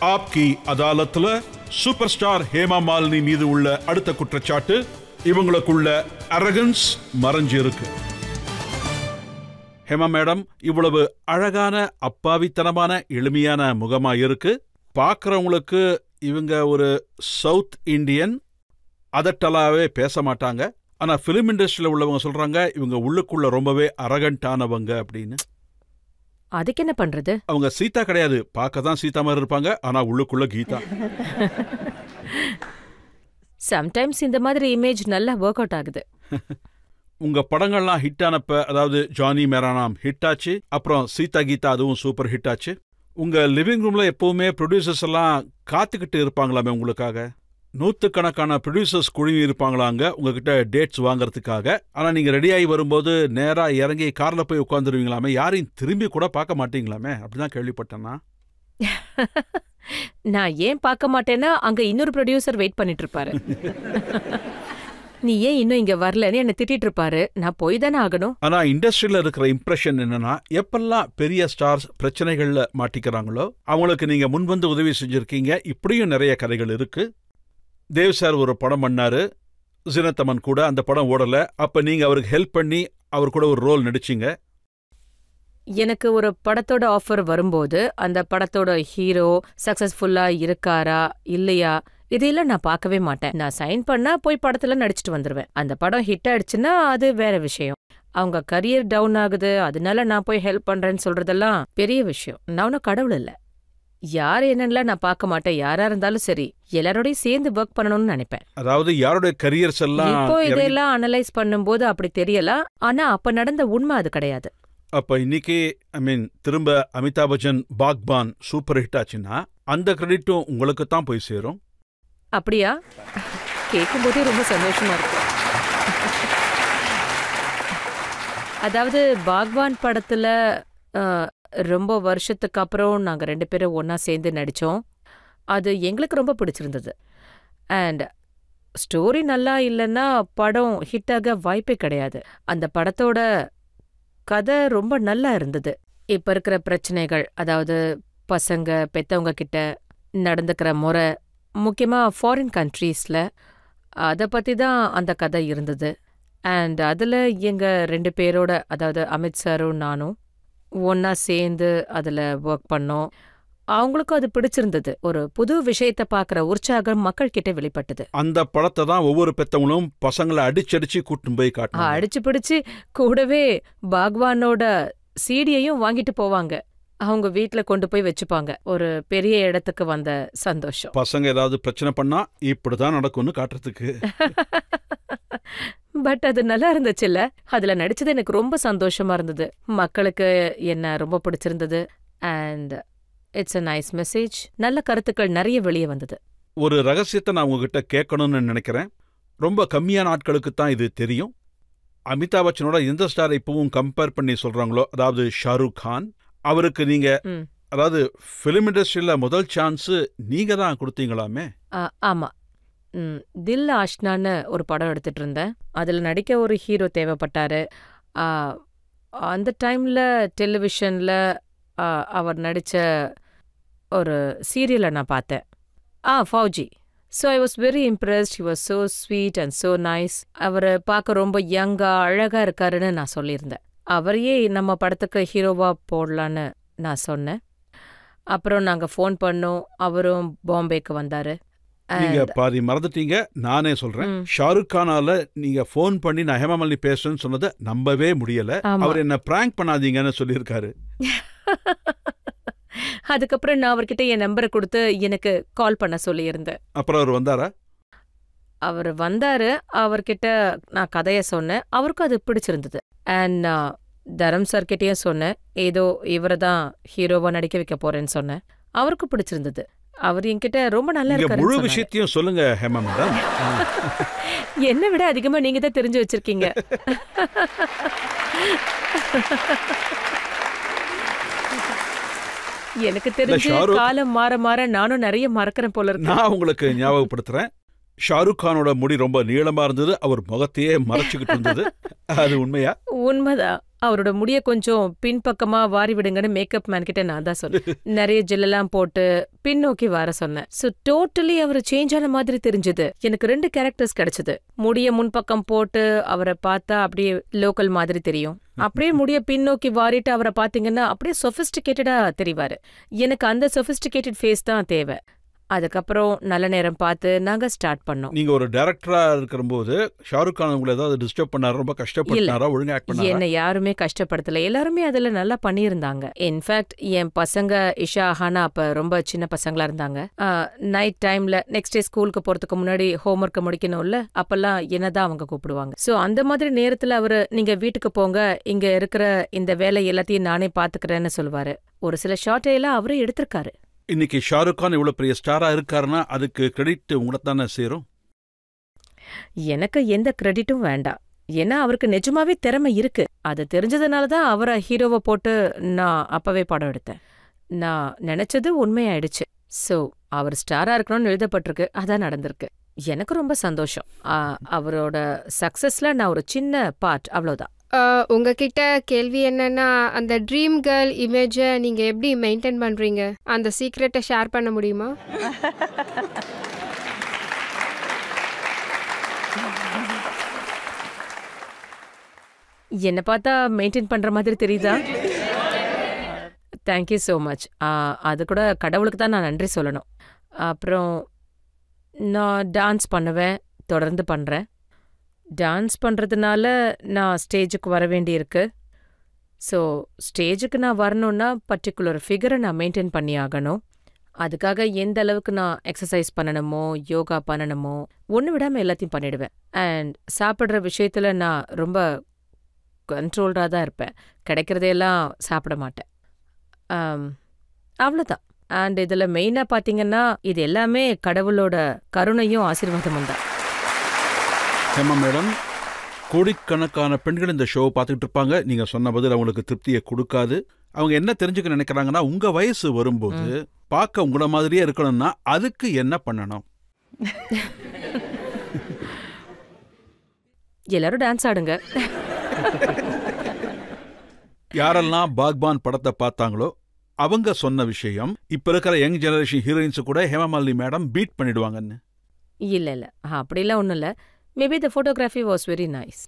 ஆப்கி அதாலத்துல super star Hema Malini மீது உள்ள அடுத்த குற்றச்சாட்டு, இவங்களுக்குள்ள அரகன்ஸ் மறைஞ்சு இருக்கு. ஹேமா மேடம் இவ்வளவு அழகான அப்பாவித்தனமான எளிமையான முகமா இருக்கு. பார்க்கறவங்களுக்கு இவங்க ஒரு சவுத் இண்டியன், அதட்டலாவே பேச மாட்டாங்க. ஆனா பிலிம் இண்டஸ்ட்ரியில உள்ளவங்க சொல்றாங்க இவங்க உள்ளுக்குள்ள ரொம்பவே அரகண்டானவங்க அப்படின்னு. அதுக்கு என்ன பண்றது? அவங்க சீதா கிடையாது, பார்க்க தான் சீதா மாதிரி இருப்பாங்க, ஆனா உள்ளுக்குள்ள கீதா. சம்டைம்ஸ் இந்த மாதிரி இமேஜ் நல்லா ஒர்க் அவுட் ஆகுது. உங்க படங்கள்லாம் ஹிட் ஆனப்ப, அதாவது ஜானி மேரா நாம் ஹிட் ஆச்சு, அப்புறம் சீதா கீதா அதுவும் சூப்பர் ஹிட் ஆச்சு. உங்க லிவிங் ரூம்ல எப்பவுமே ப்ரொடியூசர்ஸ் எல்லாம் காத்துக்கிட்டு இருப்பாங்களாமே உங்களுக்காக. நூற்றுக்கணக்கான ப்ரொடியூசர்ஸ் குழுமி இருப்பாங்களாங்க உங்ககிட்ட டேட்ஸ் வாங்கறதுக்காக. ஆனா நீங்க ரெடியாகி வரும்போது நேரா இறங்கி கார்ல போய் உட்காந்துருவீங்களாமே, யாரையும் திரும்பி கூட பார்க்க மாட்டீங்களாமே, அப்படிதான் கேள்விப்பட்டேன்னா. நான் ஏன் பார்க்க மாட்டேன்னா அங்க இன்னொரு ப்ரொடியூசர் வெயிட் பண்ணிட்டு இருப்பாரு. நீ ஏன் இன்னும் இங்க வரலன்னு என்ன திட்டிட்டு இருப்பாரு. நான் போய் தானே ஆகணும். ஆனா இண்டஸ்ட்ரியில இருக்கிற இம்ப்ரெஷன் என்னன்னா, எப்பெல்லாம் பெரிய ஸ்டார்ஸ் பிரச்சனைகள்ல மாட்டிக்கிறாங்களோ அவங்களுக்கு நீங்க முன்வந்து உதவி செஞ்சிருக்கீங்க. இப்படியும் நிறைய கதைகள் இருக்கு. தேவ் சார் ஒரு படம் பண்ணாரு ஜினத்தமன் கூட, அந்த படம் ஓடல. அப்ப நீங்க அவருக்கு ஹெல்ப் பண்ணி அவர் கூட ஒரு ரோல் நடிச்சீங்க. எனக்கு ஒரு படத்தோட ஆஃபர் வரும்போது அந்த படத்தோட ஹீரோ சக்சஸ்ஃபுல்லா இருக்காரா இல்லையா இதையெல்லாம் நான் பார்க்கவே மாட்டேன். நான் சைன் பண்ணா போய் படத்துல நடிச்சிட்டு வந்துருவேன். அந்த படம் ஹிட் ஆயிடுச்சுன்னா அது வேற விஷயம். அவங்க கரியர் டவுன் ஆகுது அதனால நான் போய் ஹெல்ப் பண்றேன்னு சொல்றதெல்லாம் பெரிய விஷயம். நான் ஒன்னும் கடவுள் இல்ல. யார் என்னன்னா நான் பார்க்க மாட்டேன். யாரா இருந்தாலும் சரி எல்லாரோடையும் சேர்ந்து ஒர்க் பண்ணணும்னு நினைப்பேன். அதாவது யாரோட கரியர்ஸ் எல்லாம் இப்போ இதெல்லாம் அனலைஸ் பண்ணும்போது அப்படி தெரியலாம். ஆனா அப்ப நடந்த உண்மை அது கிடையாது. அப்ப இன்னைக்கு திரும்ப அமிதாப் பச்சன் பாக்பான் சூப்பர் ஹிட் ஆச்சுன்னா அந்த கிரெடிட்டும் உங்களுக்கு தான் போய் சேரும். அப்படியா? கேட்கும் போதே ரொம்ப சந்தோஷமா இருக்கு. அதாவது பாக்வான் படத்துல ரொம்ப வருஷத்துக்கு அப்புறம் நாங்க 2 பேரும் ஒன்னா சேர்ந்து நடிச்சோம். அது எங்களுக்கு ரொம்ப பிடிச்சிருந்தது. அண்ட் ஸ்டோரி நல்லா இல்லைன்னா படம் ஹிட் ஆக வாய்ப்பே கிடையாது. அந்த படத்தோட கதை ரொம்ப நல்லா இருந்தது. இப்ப இருக்கிற பிரச்சனைகள், அதாவது பசங்க பெத்தவங்க கிட்ட நடந்துக்கிற முறை, முக்கியமா ஃபாரின் கண்ட்ரீஸ்ல, அதை பத்தி தான் அந்த கதை இருந்தது. அண்ட் அதுல எங்க 2 பேரோட, அதாவது அமித் சாரும் நானும் ஒன்னா சேர்ந்து அதுல ஒர்க் பண்ணோம். அவங்களுக்கும் அது பிடிச்சிருந்தது. ஒரு புது விஷயத்த பாக்குற உற்சாகம் மக்கள் கிட்ட வெளிப்பட்டது. அந்த படத்தை தான் ஒவ்வொரு பெத்தவங்களும் பசங்களை அடிச்சடிச்சு கூட்டும் போய் காட்டு, அடிச்சு பிடிச்சு கூடவே பாக்வானோட சீடியையும் வாங்கிட்டு போவாங்க. அவங்க வீட்டுல கொண்டு போய் வச்சுப்பாங்க. ஒரு பெரிய இடத்துக்கு வந்த சந்தோஷம். பசங்க ஏதாவது பிரச்சனை பண்ணா இப்படிதான் நடக்கும்னு காட்டுறதுக்கு. பட் அது நல்லா இருந்துச்சுல்ல. அதுல நடிச்சது எனக்கு ரொம்ப சந்தோஷமா இருந்தது. மக்களுக்கு என்ன ரொம்ப பிடிச்சிருந்தது. And it's a nice message. நல்ல கருத்துக்கள் நிறைய வெளியே வந்தது. ஒரு ரகசியத்தை நான் உங்ககிட்ட கேட்கணும்னு நினைக்கிறேன். ரொம்ப கம்மியான ஆட்களுக்கு தான் இது தெரியும். அமிதாப் பச்சனோட எந்த ஸ்டார் இப்பவும் கம்பேர் பண்ணி சொல்றாங்களோ, அதாவது ஷாருக் கான், அவருக்கு நீங்க அதாவது பிலிம் இண்டஸ்ட்ரியில முதல் சான்ஸ் நீங்க தான் கொடுத்தீங்களாமே? ஆமா. தில் ஆஷ்னான்னு ஒரு படம் எடுத்துட்டு இருந்தேன். அதுல நடிக்க ஒரு ஹீரோ தேவைப்பட்டாரு. அந்த டைம்ல டெலிவிஷன்ல அவர் நடிச்ச ஒரு சீரியலை நான் பார்த்தேன். Fauji. So I was very impressed. He was so sweet and so nice. அவரை பார்க்க ரொம்ப யங்கா அழகா இருக்காருன்னு நான் சொல்லியிருந்தேன். அவரையே நம்ம படத்துக்கு ஹீரோவா போடலான்னு நான் சொன்னேன். அப்புறம் நாங்க ஃபோன் பண்ணோம். அவரும் பாம்பேக்கு வந்தாரு. நீங்க பாதி மறந்துட்டீங்க, நானே சொல்றேன். ஷாருக் கானால நீங்க போன் பண்ணி நான் ஹேமா மாலினி பேசுறேன்னு சொன்னதை நம்பவே முடியல. அவர் என்ன பிராங்க் பண்ணாதீங்கன்னு சொல்லியிருக்காரு. அதுக்கப்புறம் நான் அவர்கிட்ட என் நம்பரை கொடுத்து எனக்கு கால் பண்ண சொல்லியிருந்தேன். அப்புறம் அவர் வந்தாரா? அவர் வந்தாரு. அவர்கிட்ட நான் கதைய சொன்னேன். அவருக்கும் அது பிடிச்சிருந்தது. அண்ட் தரம் சார்கிட்டயும் சொன்னேன், ஏதோ இவரை தான் ஹீரோவா நடிக்க வைக்க போறேன்னு சொன்னேன். அவருக்கும் பிடிச்சிருந்தது. அவர் என்கிட்ட ரொம்ப நல்லா இருக்காரு. முழு விஷயத்தையும் சொல்லுங்க ஹேமா மேடம். என்னை விட அதிகமா நீங்க தான் தெரிஞ்சு வச்சிருக்கீங்க. எனக்கு தெரிஞ்சு காலம் மாற மாற நானும் நிறைய மறக்கிறேன் போல இருக்கு. நான் உங்களுக்கு ஞாபகப்படுத்துறேன். ஷாருக் கானோட முடி ரொம்ப நீளமா இருந்தது, அவர் முகத்தையே மறைச்சுக்கிட்டு இருந்தது. அது உண்மையா? உண்மைதான். அவரோட முடிய கொஞ்சம் பின்பக்கமா வாரி விடுங்கன்னு மேக்கப் மேன் கிட்ட நான் தான் சொன்னேன். நிறைய ஜெல்லெல்லாம் போட்டு பின்னோக்கி வர சொன்னேன். ஸோ டோட்டலி அவர் சேஞ்ச் ஆன மாதிரி தெரிஞ்சது. எனக்கு 2 கேரக்டர்ஸ் கிடைச்சது. முடிய முன்பக்கம் போட்டு அவரை பார்த்தா அப்படியே லோக்கல் மாதிரி தெரியும். அப்படியே முடிய பின்னோக்கி வாரிட்டு அவரை பாத்தீங்கன்னா அப்படியே சொபிஸ்டிகேட்டடா தெரிவாரு. எனக்கு அந்த சொபிஸ்டிகேட்டட் ஃபேஸ் தான் தேவை. அதுக்கப்புறம் நல்ல நேரம் பார்த்து நாங்க ஸ்டார்ட் பண்ணோம். நீங்க ஒரு டைரக்டரா இருக்கும்போது ஷாருக் கான் உங்களை ஏதாவது டிஸ்டர்ப் பண்ணாரா? ரொம்ப கஷ்டப்பட்டாரா? ஒழுங்கா ஆக்ட் பண்ணாரா? என்ன யாருமே கஷ்டப்படுத்தல. எல்லாருமே அதுல நல்லா பண்ணியிருந்தாங்க. இன்ஃபேக்ட் என் பசங்க இஷா ஹானா அப்ப ரொம்ப சின்ன பசங்களா இருந்தாங்க. நைட் டைம்ல நெக்ஸ்ட் டே ஸ்கூலுக்கு போறதுக்கு முன்னாடி ஹோம்ஒர்க்கை முடிக்கணும்ல, அப்பெல்லாம் என்னதான் அவங்க கூப்பிடுவாங்க. சோ அந்த மாதிரி நேரத்துல அவரு நீங்க வீட்டுக்கு போங்க, இங்க இருக்கிற இந்த வேலை எல்லாத்தையும் நானே பாத்துக்கிறேன்னு சொல்லுவாரு. ஒரு சில ஷார்ட் எல்லாம் அவரே எடுத்திருக்காரு. இன்னைக்கு ஷாருக் கான் இவ்வளவு பெரிய ஸ்டாரா இருக்காருன்னா அதுக்கு கிரெடிட் உங்களை தானே சேரும். எனக்கு எந்த கிரெடிட்டும் வேண்டாம். ஏன்னா அவருக்கு நிஜமாவே திறமை இருக்கு. அது தெரிஞ்சதுனாலதான் அவரை ஹீரோவை போட்டு நான் அப்பவே படம் எடுத்தேன். நான் நினைச்சது உண்மையாயிடுச்சு. சோ அவர் ஸ்டாரா இருக்கணும்னு எழுதப்பட்டிருக்கு, அதான் நடந்திருக்கு. எனக்கு ரொம்ப சந்தோஷம். அவரோட சக்சஸ்ல நான் ஒரு சின்ன பார்ட், அவ்வளவுதான். உங்ககிட்ட கேள்வி என்னன்னா, அந்த ட்ரீம் கேர்ள் இமேஜை நீங்க எப்படி மெயின்டைன் பண்றீங்க? அந்த சீக்ரெட்டை ஷேர் பண்ண முடியுமா? என்ன பார்த்தா மெயின்டைன் பண்ற மாதிரி தெரியுதா? Thank you so much. அது கூட கடவுளுக்கு தான் நான் நன்றி சொல்லணும். அப்புறம் நான் டான்ஸ் பண்ணுவேன், தொடர்ந்து பண்றேன். டான்ஸ் பண்ணுறதுனால நான் ஸ்டேஜுக்கு வர வேண்டியிருக்கு. ஸோ ஸ்டேஜுக்கு நான் வரணுன்னா பர்டிகுலர் ஃபிகரை நான் மெயின்டைன் பண்ணி ஆகணும். அதுக்காக எந்த அளவுக்கு நான் எக்ஸசைஸ் பண்ணணுமோ யோகா பண்ணணுமோ ஒன்று விடாமல் எல்லாத்தையும் பண்ணிடுவேன். அண்ட் சாப்பிட்ற விஷயத்தில் நான் ரொம்ப கண்ட்ரோல்டாக தான் இருப்பேன். கிடைக்கிறதையெல்லாம் சாப்பிட மாட்டேன். அவ்வளோதான். அண்ட் இதில் மெயினாக பார்த்தீங்கன்னா இது எல்லாமே கடவுளோட கருணையும் ஆசீர்வாதமும் தான். ஹேமா மேடம், கோடிக்கணக்கான பெண்கள் இந்த ஷோவை பார்த்துக்கிட்டு இருப்பாங்க. நீங்க சொன்ன பதில் அவங்களுக்கு திருப்தியை கொடுக்காது. அவங்க என்ன தெரிஞ்சுக்க நினைக்கிறாங்கன்னா, உங்க வயசு வரும்போது பார்க்க உங்கள மாதிரியே இருக்கணும்னா அதுக்கு என்ன பண்ணணும்? எல்லாரும் டான்ஸ் ஆடுங்க. யாரெல்லாம் பாக்பான் படத்தை பார்த்தாங்களோ அவங்க சொன்ன விஷயம் இப்ப இருக்கிற யங் ஜெனரேஷன் ஹீரோயின்ஸ் கூட ஹேமாமாலினி மேடம் பீட் பண்ணிடுவாங்கன்னு. இல்ல அப்படிலாம் ஒன்றும் இல்லை. Maybe the photography was very nice.